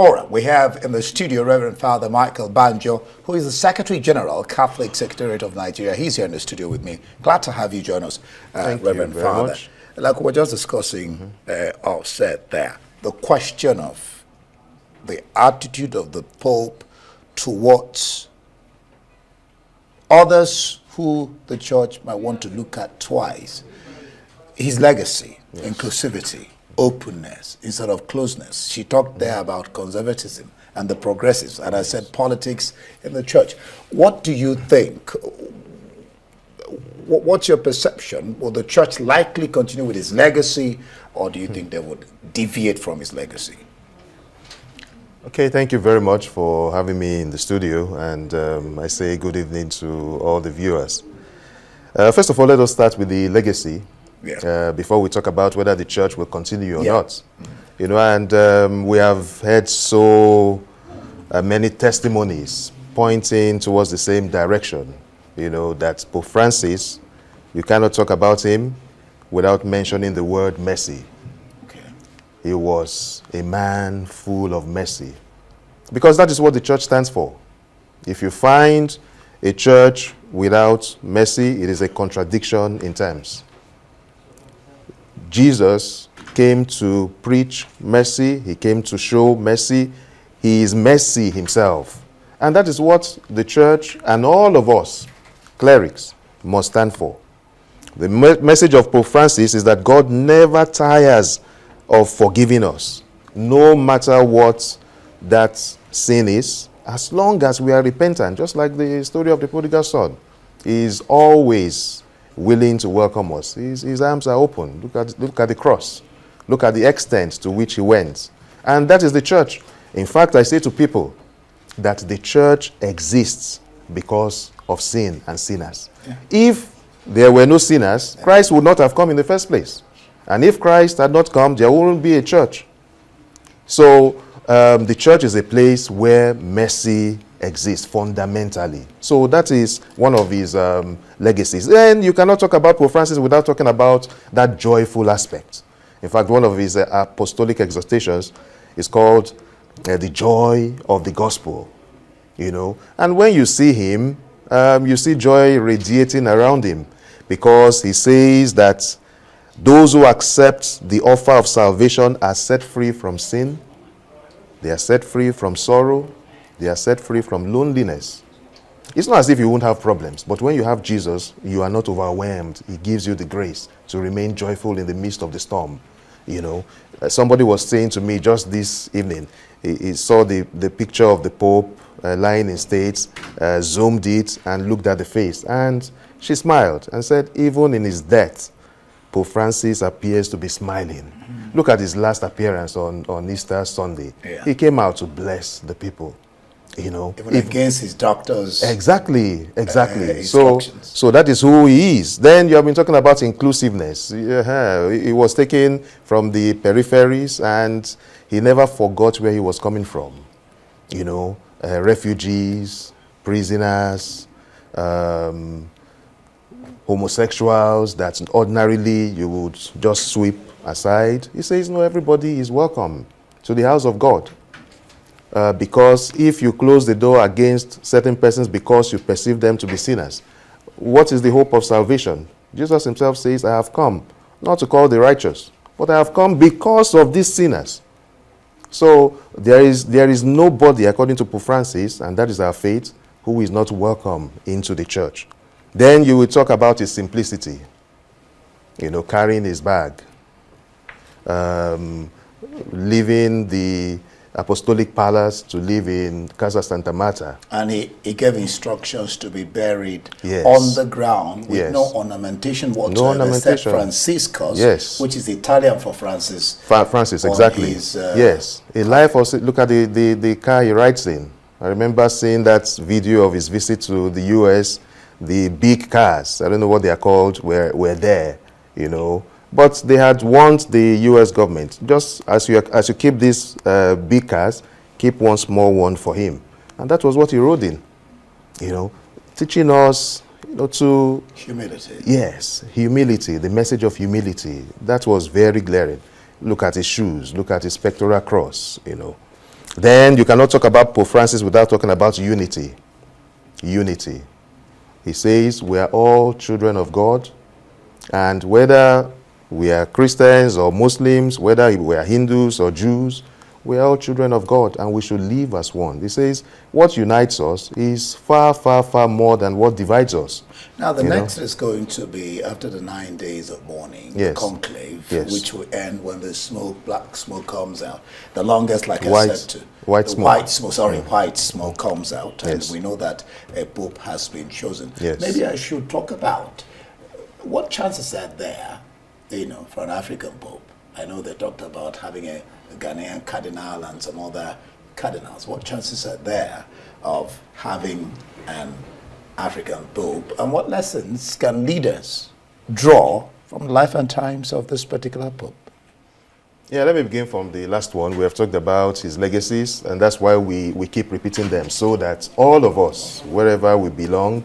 All right, we have in the studio Reverend Father Michael Banjo, who is the Secretary General, Catholic Secretariat of Nigeria. He's here in the studio with me. Glad to have you join us, Reverend Father. Much. Like we were just discussing offset there, the question of the attitude of the Pope towards others who the Church might want to look at twice. His legacy, inclusivity, openness instead of closeness. She talked there about conservatism and the progressives, and I said politics in the Church. What do you think? What's your perception? Will the Church likely continue with his legacy, or do you think they would deviate from his legacy? Okay, thank you very much for having me in the studio, and I say good evening to all the viewers. First of all, let us start with the legacy. Before we talk about whether the Church will continue or not. You know, and we have heard so many testimonies pointing towards the same direction. You know, that Pope Francis, you cannot talk about him without mentioning the word mercy. He was a man full of mercy. Because that is what the Church stands for. If you find a church without mercy, it is a contradiction in terms. Jesus came to preach mercy. He came to show mercy. He is mercy himself. And that is what the Church and all of us, clerics, must stand for. The message of Pope Francis is that God never tires of forgiving us, no matter what that sin is, as long as we are repentant, just like the story of the prodigal son. He is always willing to welcome us. His arms are open. Look at the cross. Look at the extent to which he went. And that is the Church. In fact, I say to people that the Church exists because of sin and sinners. If there were no sinners, Christ would not have come in the first place. And if Christ had not come, there wouldn't be a church. So the Church is a place where mercy exists fundamentally. So that is one of his legacies. And you cannot talk about Pope Francis without talking about that joyful aspect. In fact, one of his apostolic exhortations is called the joy of the gospel. You know, and when you see him, you see joy radiating around him, because he says that those who accept the offer of salvation are set free from sin, they are set free from sorrow, they are set free from loneliness. It's not as if you won't have problems, but when you have Jesus, you are not overwhelmed. He gives you the grace to remain joyful in the midst of the storm. You know, somebody was saying to me just this evening, he saw the picture of the Pope lying in state, zoomed it and looked at the face, and she smiled and said, even in his death, Pope Francis appears to be smiling. Look at his last appearance on Easter Sunday. He came out to bless the people. You know, even against his doctors. Exactly. So that is who he is. Then you have been talking about inclusiveness. He was taken from the peripheries, and he never forgot where he was coming from. You know, refugees, prisoners, homosexuals that ordinarily you would just sweep aside. He says, no, everybody is welcome to the house of God. Because if you close the door against certain persons because you perceive them to be sinners, what is the hope of salvation? Jesus himself says, I have come not to call the righteous, but I have come because of these sinners. So there is nobody, according to Pope Francis, and that is our faith, who is not welcome into the Church. Then you will talk about his simplicity, you know, carrying his bag, leaving the apostolic palace to live in Casa Santa Marta. And he gave instructions to be buried on the ground with no ornamentation whatsoever, except Franciscus, which is Italian for Francis. Francis, exactly. Yes. In life, also, look at the car he rides in. I remember seeing that video of his visit to the US. The big cars, I don't know what they are called, were there, you know. But they had warned the U.S. government, just as you keep these big cars, keep one small one for him. And that was what he rode in, you know, teaching us, you know, to... humility. Yes, humility, the message of humility. That was very glaring. Look at his shoes, look at his pectoral cross, you know. Then you cannot talk about Pope Francis without talking about unity. Unity. He says we are all children of God, and whether we are Christians or Muslims, whether we are Hindus or Jews, we are all children of God, and we should live as one. He says what unites us is far, far, far more than what divides us. Now, the next is going to be after the 9 days of mourning, the conclave, which will end when the smoke, black smoke comes out. The longest, like I said, white smoke comes out, and we know that a pope has been chosen. Maybe I should talk about what chances are there, for an African pope. I know they talked about having a Ghanaian cardinal and some other cardinals. What chances are there of having an African pope, and what lessons can leaders draw from the life and times of this particular pope? Yeah, let me begin from the last one. We have talked about his legacies, and that's why we keep repeating them, so that all of us, wherever we belong,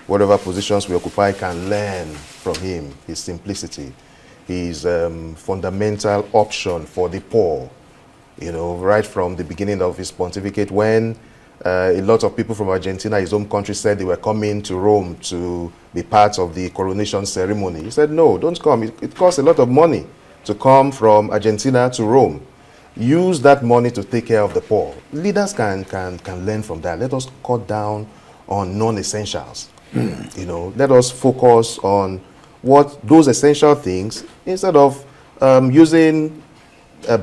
whatever positions we occupy, can learn from him, his simplicity, his fundamental option for the poor, right from the beginning of his pontificate, when a lot of people from Argentina, his home country, said they were coming to Rome to be part of the coronation ceremony. He said, no, don't come. It costs a lot of money to come from Argentina to Rome. Use that money to take care of the poor. Leaders can learn from that. Let us cut down on non-essentials. Let us focus on those essential things instead of using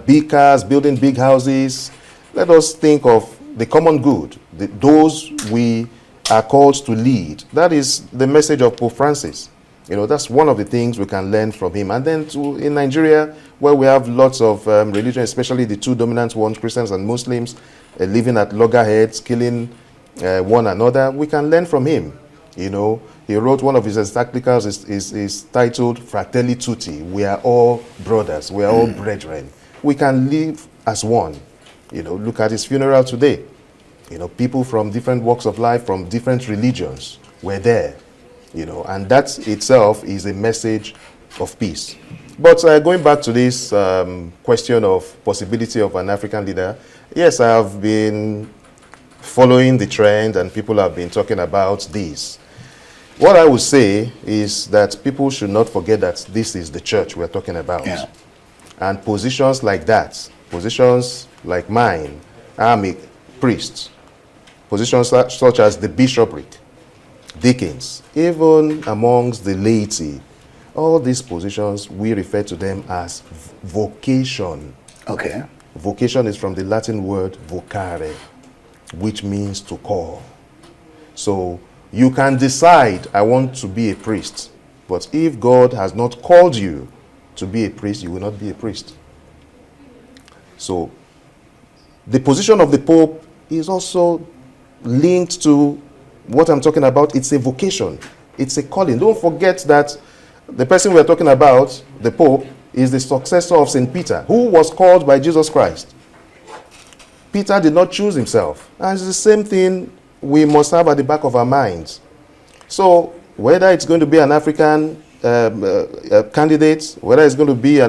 big cars, building big houses. Let us think of the common good, those we are called to lead. That is the message of Pope Francis. That's one of the things we can learn from him. And then in Nigeria, where we have lots of religion, especially the two dominant ones, Christians and Muslims, living at loggerheads, killing one another, we can learn from him. He wrote one of his encyclicals is titled Fratelli Tutti. We are all brothers. We are all brethren. We can live as one. Look at his funeral today. People from different walks of life, from different religions were there. And that itself is a message of peace. But going back to this question of possibility of an African leader, yes, I have been following the trend and people have been talking about this. What I would say is that people should not forget that this is the church we're talking about. Yeah. And positions like that, positions like mine, I'm a priest, positions such as the bishopric, deacons, even amongst the laity, all these positions, we refer to them as vocation. Okay. Vocation is from the Latin word vocare, which means to call. So you can decide, I want to be a priest, but if God has not called you to be a priest, you will not be a priest. So the position of the Pope is also linked to what I'm talking about. It's a vocation. It's a calling. Don't forget that the person we're talking about, the Pope, is the successor of St. Peter, who was called by Jesus Christ. Peter did not choose himself. And it's the same thing we must have at the back of our minds. So whether it's going to be an African candidate, whether it's going to be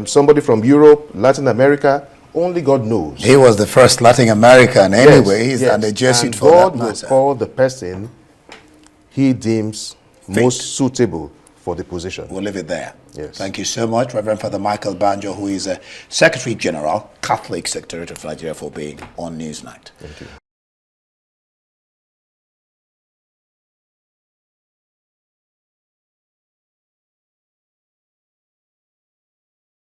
somebody from Europe, Latin America, only God knows. He was the first Latin American anyway, yes. and a Jesuit and for God that matter. will call the person he deems most suitable for the position. We'll leave it there. Yes. Thank you so much, Reverend Father Michael Banjo, who is a Secretary General, Catholic Secretariat of Nigeria, for being on Newsnight. Thank you.